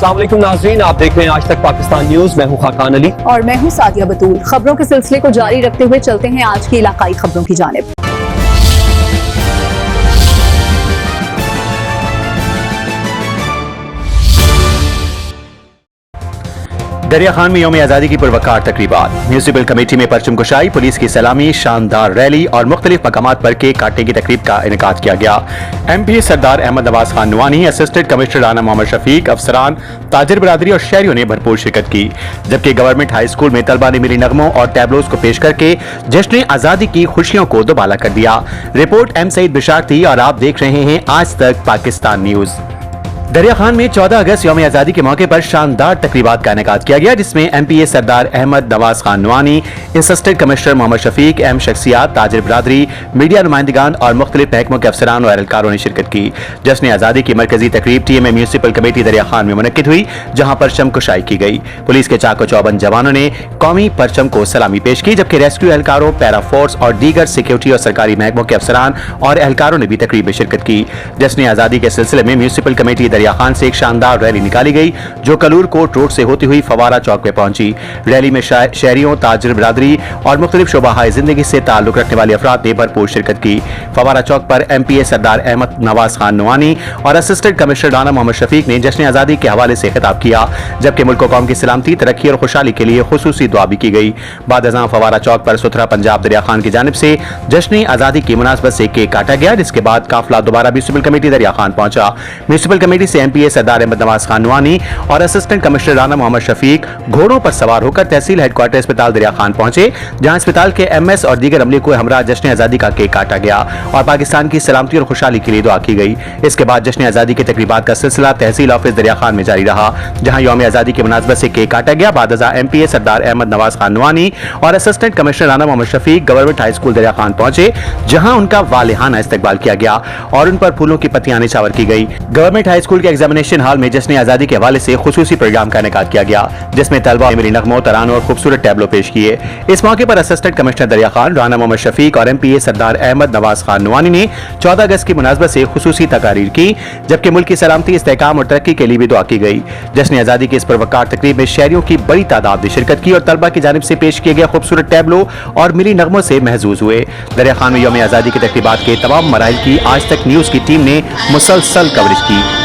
अस्सलाम वालेकुम नाज़रीन, आप देख रहे हैं आज तक पाकिस्तान न्यूज। मैं हूं खाकान अली और मैं हूं सादिया बतूल। खबरों के सिलसिले को जारी रखते हुए चलते हैं आज की इलाकाई खबरों की जानिब। दरिया खान में यौम आज़ादी की पुरवकार तकरीबात, म्यूनिसिपल कमेटी में परचम कुशाई, पुलिस की सलामी, शानदार रैली और मुख्तलिफ मकामात पर केक काटने की तकरीब का इनेकाद किया गया। MP सरदार अहमद नवाज खान नवानी, असिस्टेंट कमिश्नर राना मोहम्मद शफीक, अफसरान, ताजिर बरादरी और शहरियों ने भरपूर शिरकत की। जबकि गवर्नमेंट हाई स्कूल में तलबा ने मिली नगमों और टैबलोज को पेश करके जश्न आज़ादी की खुशियों को दोबाला कर दिया। रिपोर्ट M सईद बिशार थी और आप देख रहे हैं आज तक पाकिस्तान न्यूज। दरिया खान में 14 अगस्त यौम आज़ादी के मौके पर शानदार तकरीबात का इनेकाद किया गया, जिसमें MPA सरदार अहमद नवाज खान नवानी, असिस्टेंट कमिश्नर मोहम्मद शफीक, अहम शख्सियात, ताजिर बरादरी, मीडिया नुमाइंदगान और मुख्तलिफ महकमों के अफसरान और एहलकारों ने शिरकत की। जश्न आज़ादी की मरकजी तकरीब TMA म्यूनिसिपल कमेटी दरिया खान में मुनक्किद हुई, जहां परचम कुशाई की गई। पुलिस के चाको चौबंद जवानों ने कौमी परचम को सलामी पेश की, जबकि रेस्क्यू एहलकारों, पैरा फोर्स और दीगर सिक्योरिटी और सरकारी महकमों के अफसरान और एहलकारों ने भी तकरीब में शिरकत की। जश्न आज़ादी के सिलसिले में म्यूनिसिपल कमेटी दरिया खान से एक शानदार रैली निकाली गई, जो कलूर कोट रोड से होती हुई फवारा चौक में पहुंची। रैली में शहरियों, ताजिर बरादरी और मुख्तलिफ शोबाहाए जिंदगी से ताल्लुक रखने वाले अफराद ने भरपूर शिरकत की। फवारा चौक पर MPA सरदार अहमद नवाज खान नवानी और असिस्टेंट कमिश्नर राना मोहम्मद शफीक ने जश्न आज़ादी के हवाले से खिताब किया, जबकि मुल्क कौम की सलामती, तरक्की और खुशहाली के लिए खुसूसी दुआ भी की गई। बाद अज़ां फवारा चौक पर सुथरा पंजाब दरिया खान की जानिब से जश्न आज़ादी की मुनासबत से केक काटा गया, जिसके बाद काफिला दोबारा म्यूनिसिपल कमेटी दरिया खान पहुंचा। म्यूनिसिपल कमेटी से MPA सरदार अहमद नवाज खान नवानी और असिस्टेंट कमिश्नर राना मोहम्मद शफीक घोड़ों पर सवार होकर तहसील हेडक्वार्टर अस्पताल दरिया खान पहुंचे, जहां अस्पताल के MS और दीगर अमले को हमरा जश्न आज़ादी का केक काटा गया और पाकिस्तान की सलामती और खुशहाली के लिए दुआ की गई। इसके बाद जश्न आज़ादी के तकरीबात का सिलसिला तहसील ऑफिस दरिया खान में जारी रहा, जहां यौम आज़ादी की मुनासबत से केक काटा गया। बाद अज़ां MPA सरदार अहमद नवाज खान नवानी और assistant commissioner Rana Mohammad Shafiq government high school Dariya Khan पहुंचे, जहां उनका वालिहाना इस्तकबाल किया गया और उन पर फूलों की पत्तियां निछावर की गई। गवर्नमेंट हाई स्कूल के एग्जामिनेशन हॉल में जश्न आज़ादी के हवाले से खुसूसी प्रोग्राम का इनेकाद किया गया, जिसमें तलबा ने मिली नगमों, तरानों और खूबसूरत टैबलो पेश किए। इस मौके पर असिस्टेंट कमिश्नर दरिया खान राना मोहम्मद शफीक और MPA सरदार अहमद नवाज खान नवानी ने 14 अगस्त की मुनासबत से खुसूसी तकारीर की, जबकि मुल्क की सलामती, इस्तेहकाम और तरक्की के लिए भी दुआ की गई। जश्न आज़ादी की इस पुरवकार तकरीब में शहरियों की बड़ी तादाद ने शिरकत की और तलबा की जानिब से पेश किए गए खूबसूरत टैबलो और मिली नगमों से महजूज हुए। दरिया खान में यौम आज़ादी की तकरीबात के तमाम मराहिल की आज तक न्यूज की टीम ने मुसलसल कवरेज की।